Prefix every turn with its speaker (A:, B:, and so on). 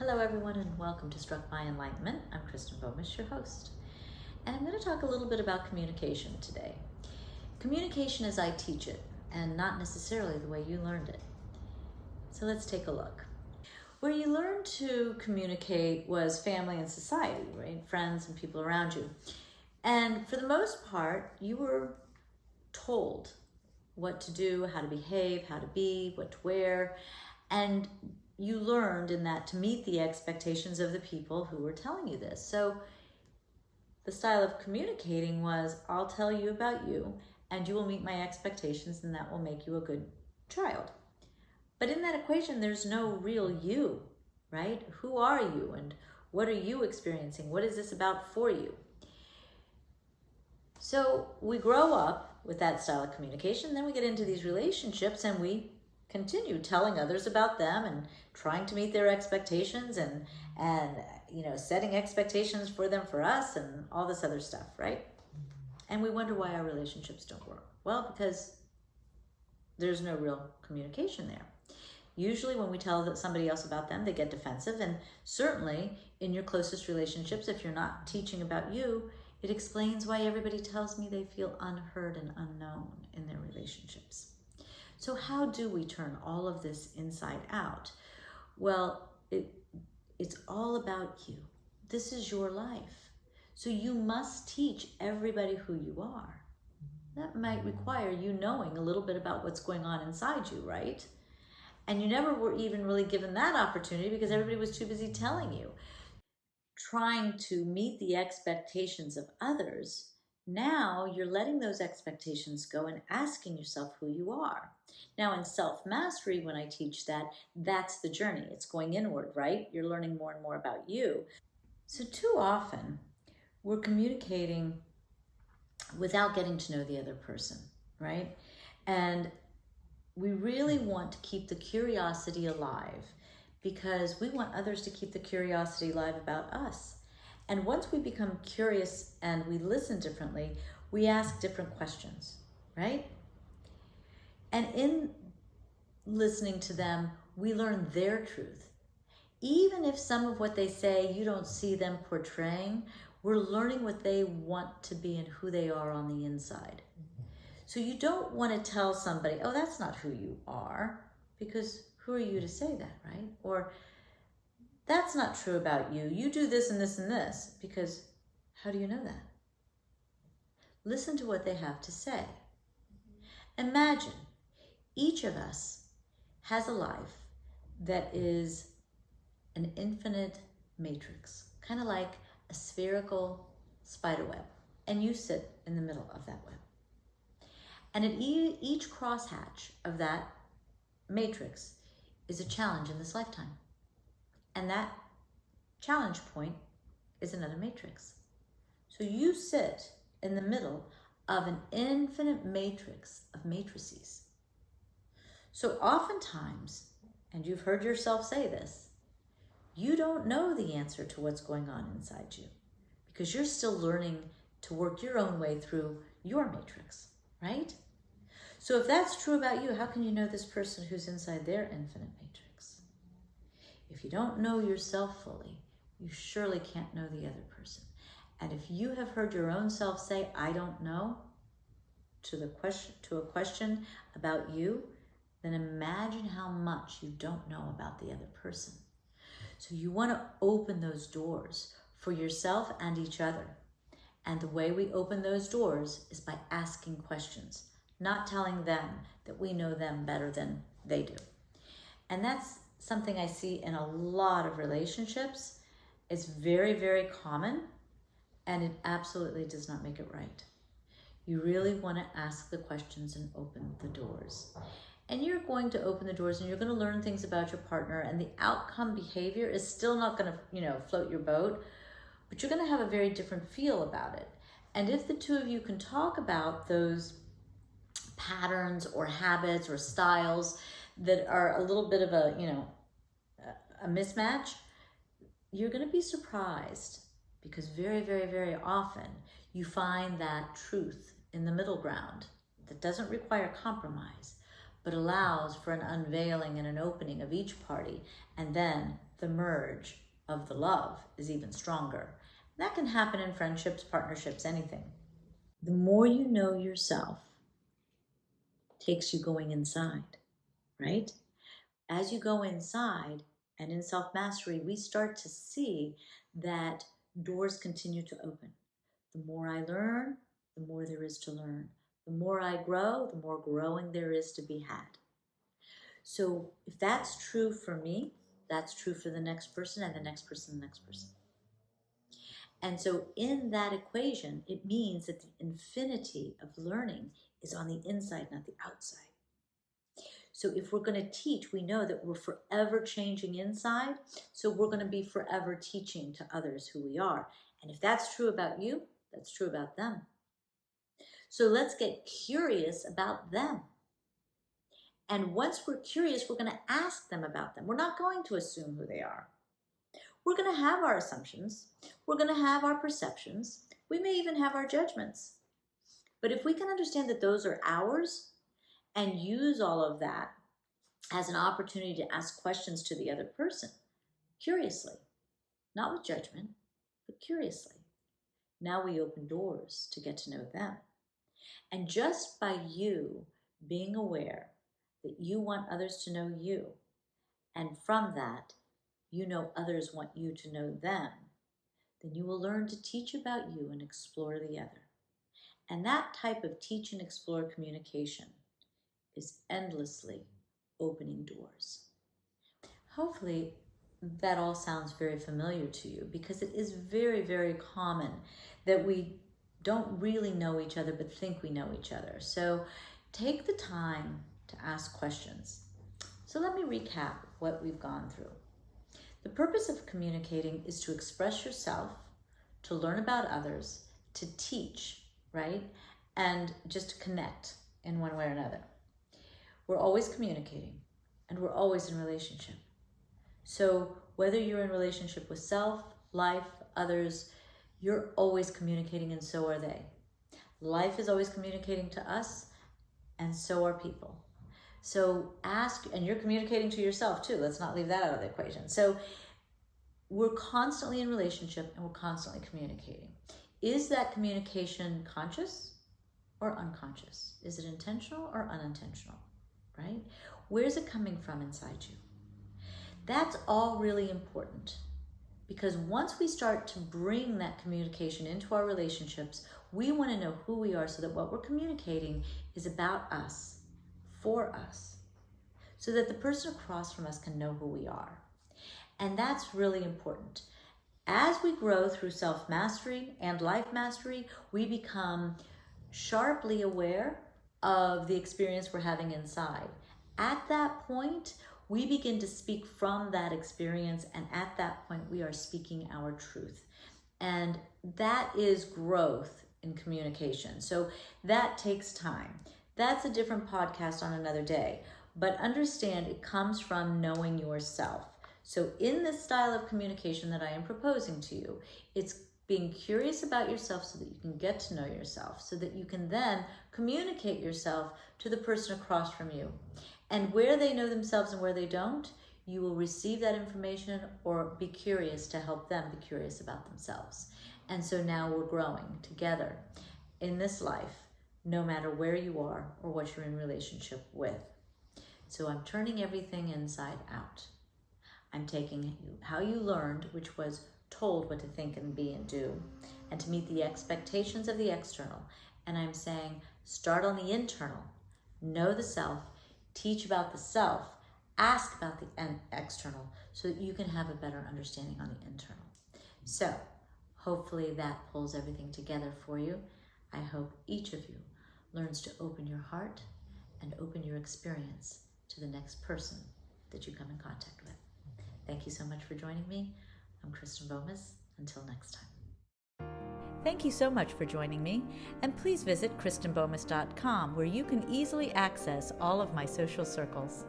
A: Hello everyone and welcome to Struck by Enlightenment. I'm Kristen Bomas, your host. And I'm going to talk a little bit about communication today. Communication as I teach it, and not necessarily the way you learned it. So let's take a look. Where you learned to communicate was family and society, right? Friends and people around you. And for the most part, you were told what to do, how to behave, how to be, what to wear, and you learned in that to meet the expectations of the people who were telling you this. So the style of communicating was, I'll tell you about you and you will meet my expectations and that will make you a good child. But in that equation, there's no real you, right? Who are you and what are you experiencing? What is this about for you? So we grow up with that style of communication, then we get into these relationships and we continue telling others about them and trying to meet their expectations and setting expectations for them for us and all this other stuff, right? And we wonder why our relationships don't work. Well, because there's no real communication there. Usually when we tell somebody else about them, they get defensive, and certainly in your closest relationships, if you're not teaching about you, it explains why everybody tells me they feel unheard and unknown in their relationships. So how do we turn all of this inside out? Well, it's all about you. This is your life. So you must teach everybody who you are. That might require you knowing a little bit about what's going on inside you, right? And you never were even really given that opportunity because everybody was too busy telling you. Trying to meet the expectations of others, now you're letting those expectations go and asking yourself who you are. Now in self-mastery, when I teach that, that's the journey. It's going inward, right? You're learning more and more about you. So too often, we're communicating without getting to know the other person, right? And we really want to keep the curiosity alive because we want others to keep the curiosity alive about us. And once we become curious and we listen differently, we ask different questions, right? And in listening to them, we learn their truth. Even if some of what they say you don't see them portraying, we're learning what they want to be and who they are on the inside. So you don't want to tell somebody, oh, that's not who you are, because who are you to say that, right? Or that's not true about you. You do this and this and this, because how do you know that? Listen to what they have to say. Imagine each of us has a life that is an infinite matrix, kind of like a spherical spider web, and you sit in the middle of that web. And at each crosshatch of that matrix is a challenge in this lifetime. And that challenge point is another matrix. So you sit in the middle of an infinite matrix of matrices. So oftentimes, and you've heard yourself say this, you don't know the answer to what's going on inside you because you're still learning to work your own way through your matrix, right? So if that's true about you, how can you know this person who's inside their infinite matrix? If you don't know yourself fully, you surely can't know the other person. And if you have heard your own self say, I don't know, to a question about you, then imagine how much you don't know about the other person. So you want to open those doors for yourself and each other. And the way we open those doors is by asking questions, not telling them that we know them better than they do. And that's something I see in a lot of relationships. It's very, very common, and it absolutely does not make it right. You really want to ask the questions and open the doors. And you're going to open the doors and you're going to learn things about your partner, and the outcome behavior is still not going to, float your boat, but you're going to have a very different feel about it. And if the two of you can talk about those patterns or habits or styles that are a little bit of a mismatch, you're going to be surprised because very, very, very often you find that truth in the middle ground that doesn't require compromise, but allows for an unveiling and an opening of each party, and then the merge of the love is even stronger. That can happen in friendships, partnerships, anything. The more you know yourself takes you going inside, right? As you go inside and in self-mastery, we start to see that doors continue to open. The more I learn, the more there is to learn. The more I grow, the more growing there is to be had. So if that's true for me, that's true for the next person and the next person, the next person. And so in that equation, it means that the infinity of learning is on the inside, not the outside. So if we're going to teach, we know that we're forever changing inside. So we're going to be forever teaching to others who we are. And if that's true about you, that's true about them. So let's get curious about them. And once we're curious, we're going to ask them about them. We're not going to assume who they are. We're going to have our assumptions. We're going to have our perceptions. We may even have our judgments. But if we can understand that those are ours and use all of that as an opportunity to ask questions to the other person, curiously, not with judgment, but curiously, now we open doors to get to know them. And just by you being aware that you want others to know you, and from that, you know others want you to know them, then you will learn to teach about you and explore the other. And that type of teach and explore communication is endlessly opening doors. Hopefully, that all sounds very familiar to you, because it is very, very common that we don't really know each other but think we know each other. So take the time to ask questions. So let me recap what we've gone through. The purpose of communicating is to express yourself, to learn about others, to teach, right? And just to connect in one way or another. We're always communicating, and we're always in relationship. So whether you're in relationship with self, life, others, you're always communicating, and so are they. Life is always communicating to us, and so are people. So ask, and you're communicating to yourself too. Let's not leave that out of the equation. So we're constantly in relationship, and we're constantly communicating. Is that communication conscious or unconscious? Is it intentional or unintentional, right? Where's it coming from inside you? That's all really important, because once we start to bring that communication into our relationships, we want to know who we are so that what we're communicating is about us, for us, so that the person across from us can know who we are. And that's really important. As we grow through self-mastery and life mastery, we become sharply aware of the experience we're having inside. At that point, we begin to speak from that experience, and at that point, we are speaking our truth. And that is growth in communication. So that takes time. That's a different podcast on another day. But understand, it comes from knowing yourself. So in this style of communication that I am proposing to you, it's being curious about yourself so that you can get to know yourself, so that you can then communicate yourself to the person across from you. And where they know themselves and where they don't, you will receive that information or be curious to help them be curious about themselves. And so now we're growing together in this life, no matter where you are or what you're in relationship with. So I'm turning everything inside out. I'm taking how you learned, which was told what to think and be and do, and to meet the expectations of the external. And I'm saying, start on the internal, know the self, teach about the self, ask about the external, so that you can have a better understanding on the internal. So hopefully that pulls everything together for you. I hope each of you learns to open your heart and open your experience to the next person that you come in contact with. Thank you so much for joining me. I'm Kristen Bomas. Until next time. Thank you so much for joining me, and please visit KristenBomas.com, where you can easily access all of my social circles.